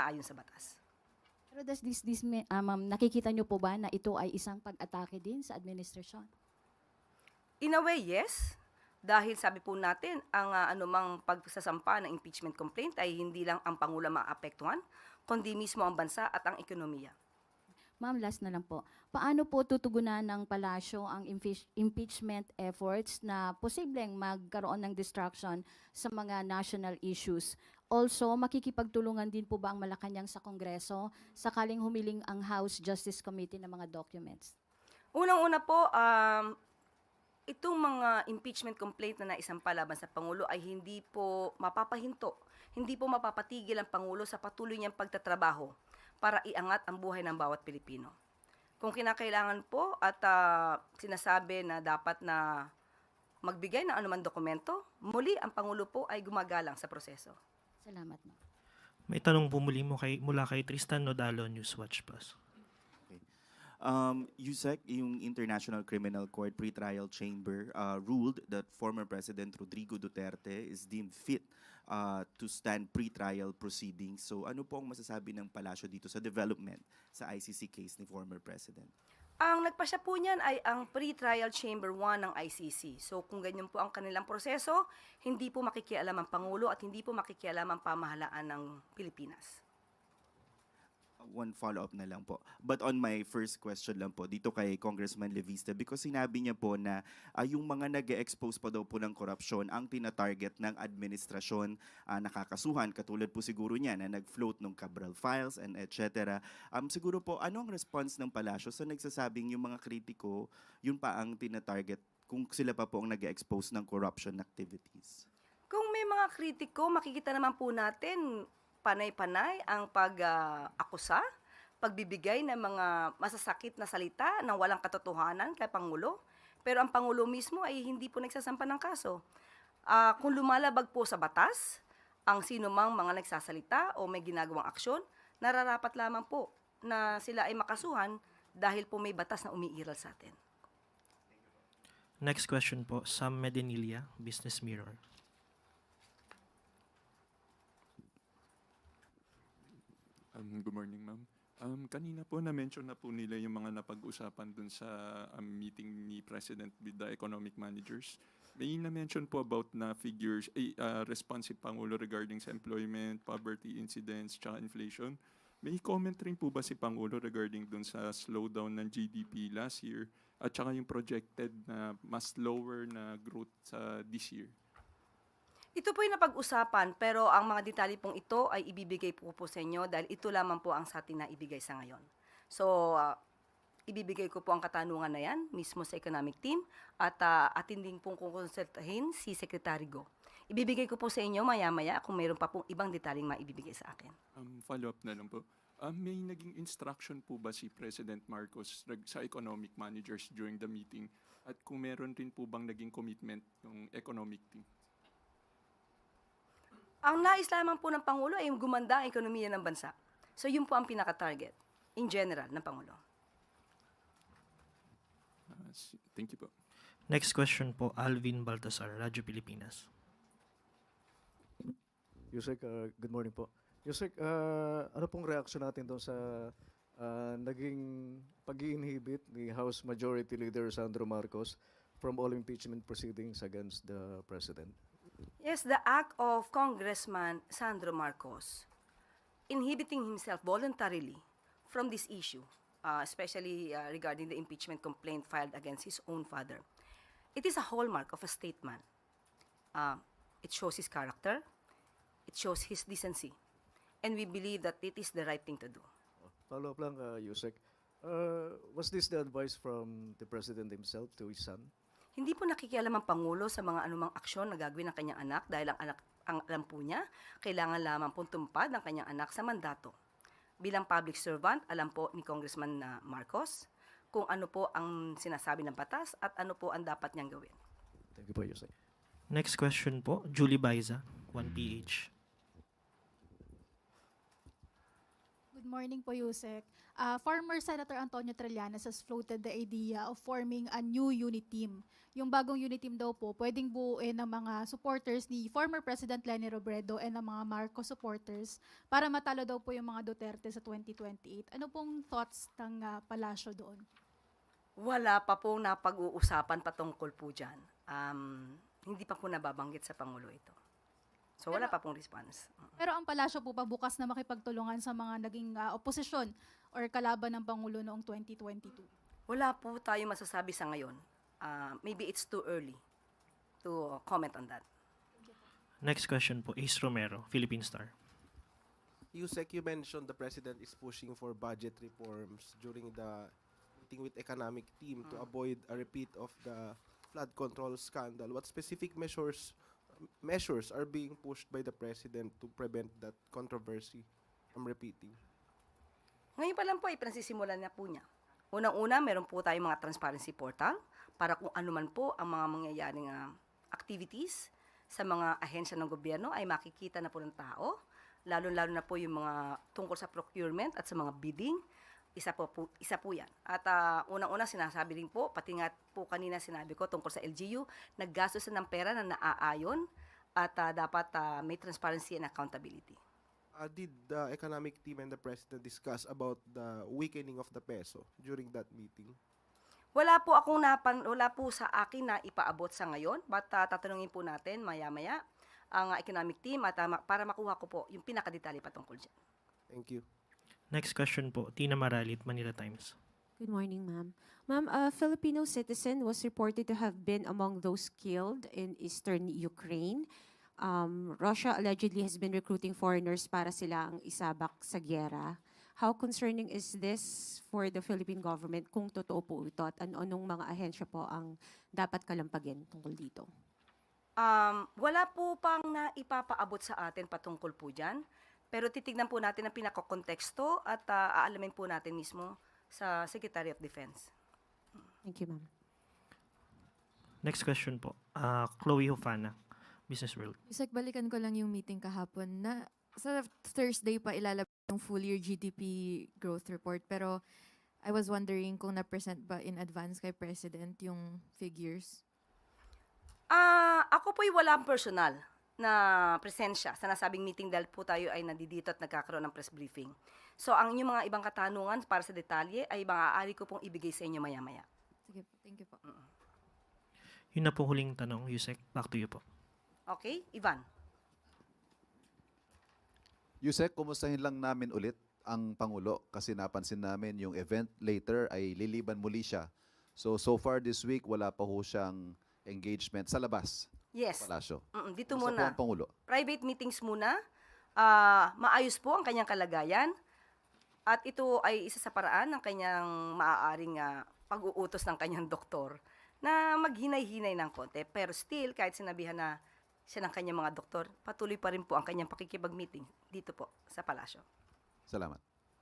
naaayon sa batas. Pero ma'am, nakikita niyo po ba na ito ay isang pag-atake din sa administrasyon? In a way, yes. Dahil sabi po natin, ang anumang pagsasampa ng impeachment complaint ay hindi lang ang Pangulo maapektuhan, kundi mismo ang bansa at ang ekonomiya. Ma'am, last na lang po. Paano po tutugunan ng palasyo ang impeachment efforts na posibleng magkaroon ng distraction sa mga national issues? Also, makikipagtulungan din po ba ang Malacanang sa Kongreso sakaling humiling ang House Justice Committee ng mga documents? Unang-una po, itong mga impeachment complaint na naisampa laban sa Pangulo ay hindi po mapapahinto, hindi po mapapatigil ang Pangulo sa patuloy niyang pagtatrabaho para iangat ang buhay ng bawat Pilipino. Kung kinakailangan po at sinasabi na dapat na magbigay ng anumang dokumento, muli ang Pangulo po ay gumagalang sa proseso. Salamat, ma'am. May tanong po mula kay Tristan Nodalo, Newswatch Plus. USEC, yung International Criminal Court Pretrial Chamber, ruled that former President Rodrigo Duterte is deemed fit to stand pretrial proceedings. So ano po ang masasabi ng palasyo dito sa development sa ICC case ni former President? Ang nagpasya po niyan ay ang Pre-Trial Chamber 1 ng ICC. So kung ganyan po ang kanilang proseso, hindi po makikialam ang Pangulo at hindi po makikialam ang pamahalaan ng Pilipinas. One follow-up na lang po. But on my first question lang po, dito kay Congressman Levista, because sinabi niya po na yung mga nag-expose pa daw po ng korupsyon ang tina-target ng administrasyon nakakasuhan, katulad po siguro niya na nag-float ng Cabral Files and etc. Siguro po, ano ang response ng palasyo sa nagsasabing yung mga kritiko, yun pa ang tina-target kung sila pa po ang nag-expose ng corruption activities? Kung may mga kritiko, makikita naman po natin panay-panay ang pag-akusa, pagbibigay ng mga masasakit na salita ng walang katotohanan kay Pangulo. Pero ang Pangulo mismo ay hindi po nagsasampa ng kaso. Kung lumalabag po sa batas, ang sino mang mga nagsasalita o may ginagawang aksyon, nararapat lamang po na sila ay makasuhan dahil po may batas na umiiral sa atin. Next question po, Sam Medinilla, Business Mirror. Good morning, ma'am. Kanina po na-mention na po nila yung mga napag-usapan dun sa meeting ni President with the economic managers. May na-mention po about na figures, response si Pangulo regarding sa employment, poverty incidents, tsaka inflation. May comment rin po ba si Pangulo regarding dun sa slowdown ng GDP last year at tsaka yung projected na mas lower na growth sa this year? Ito po yung napag-usapan, pero ang mga detalye pong ito ay ibibigay po sa inyo dahil ito lamang po ang sa atin na ibigay sa ngayon. So, ibibigay ko po ang katanungan na yan mismo sa economic team at atin din pong kukonsultahin si Secretary Go. Ibibigay ko po sa inyo maya-maya kung mayroon pa pong ibang detalyeng maibibigay sa akin. Follow-up na lang po. May naging instruction po ba si President Marcos sa economic managers during the meeting? At kung meron rin po bang naging commitment ng economic team? Ang nais lamang po ng Pangulo ay gumanda ang ekonomiya ng bansa. So yun po ang pinaka-target in general ng Pangulo. Thank you po. Next question po, Alvin Baltasar, Radyo Pilipinas. Yusek, good morning po. Yusek, ano pong reaksyon natin doon sa naging pag-i-inhibit ni House Majority Leader Sandro Marcos from all impeachment proceedings against the President? Yes, the act of Congressman Sandro Marcos inhibiting himself voluntarily from this issue, especially regarding the impeachment complaint filed against his own father. It is a hallmark of a statesman. It shows his character, it shows his decency, and we believe that it is the right thing to do. Follow-up lang, Yusek. Was this the advice from the President himself to his son? Hindi po nakikialam ang Pangulo sa mga anumang aksyon na gagawin ng kanyang anak dahil ang alam po niya, kailangan lamang pong tumupad ng kanyang anak sa mandato. Bilang public servant, alam po ni Congressman Marcos kung ano po ang sinasabi ng batas at ano po ang dapat niyang gawin. Thank you po, Yusek. Next question po, Julie Baiza, 1PH. Good morning po, Yusek. Former Senator Antonio Trillanes has floated the idea of forming a new unit team. Yung bagong unit team daw po, pwedeng buuin ng mga supporters ni former President Leni Robredo and ng mga Marcos supporters para matalo daw po yung mga Duterte sa 2028. Ano pong thoughts ng palasyo doon? Wala pa pong napag-uusapan patungkol po dyan. Hindi pa po nababanggit sa Pangulo ito. So wala pa pong response. Pero ang palasyo po pa bukas na makipagtulungan sa mga naging oposisyon or kalaban ng Pangulo noong 2022. Wala po tayo masasabi sa ngayon. Maybe it's too early to comment on that. Next question po, Ace Romero, Philippine Star. Yusek, you mentioned the president is pushing for budget reforms during the meeting with economic team to avoid a repeat of the flood control scandal. What specific measures are being pushed by the president to prevent that controversy from repeating? Ngayon pa lang po, ipinansisimulan na po niya. Unang-una, meron po tayong mga transparency portal para kung ano man po ang mga mangyayaring activities sa mga ahensya ng gobyerno ay makikita na po ng tao, lalo-lalo na po yung mga tungkol sa procurement at sa mga bidding. Isa po yan. At unang-una sinasabi rin po, pati nga po kanina sinabi ko tungkol sa LGU, naggastos na ng pera na naaayon at dapat may transparency and accountability. Did the economic team and the president discuss about the weakening of the peso during that meeting? Wala po sa akin na ipaabot sa ngayon, but tatanungin po natin maya-maya ang economic team at para makuha ko po yung pinakadetalye patungkol dyan. Thank you. Next question po, Tina Maralit, Manila Times. Good morning, ma'am. Ma'am, a Filipino citizen was reported to have been among those killed in eastern Ukraine. Russia allegedly has been recruiting foreigners para sila ang isabak sa gyera. How concerning is this for the Philippine government kung totoo po ito at anong mga ahensya po ang dapat kalampagin tungkol dito? Wala po pang naipapaabot sa atin patungkol po dyan, pero titignan po natin ang pinakakonteksto at aalamin po natin mismo sa Secretary of Defense. Thank you, ma'am. Next question po, Chloe Hufana, Business World. Yusek, balikan ko lang yung meeting kahapon na sa Thursday pa ilalabas yung full year GDP growth report. Pero I was wondering kung na-present ba in advance kay President yung figures? Ako po'y walang personal na presensya sa nasabing meeting dahil po tayo ay nandito at nagkakaroon ng press briefing. So ang inyong mga ibang katanungan para sa detalye ay maaari ko pong ibigay sa inyo maya-maya. Sige po, thank you po. Yun na po huling tanong, Yusek. Back to you po. Okay, Ivan? Yusek, kumustahin lang namin ulit ang Pangulo kasi napansin namin yung event later ay liliban muli siya. So far this week, wala pa ho siyang engagement sa labas. Yes. Palasyo. Dito Kumusta po muna. ang Pangulo? Private meetings muna. Maayos po ang kanyang kalagayan. At ito ay isa sa paraan ng kanyang maaaring pag-uutos ng kanyang doktor na maghinay-hinay ng konti. Pero still, kahit sinabihan na siya ng kanyang mga doktor, patuloy pa rin po ang kanyang pakikipag-meeting dito po sa palasyo. Salamat.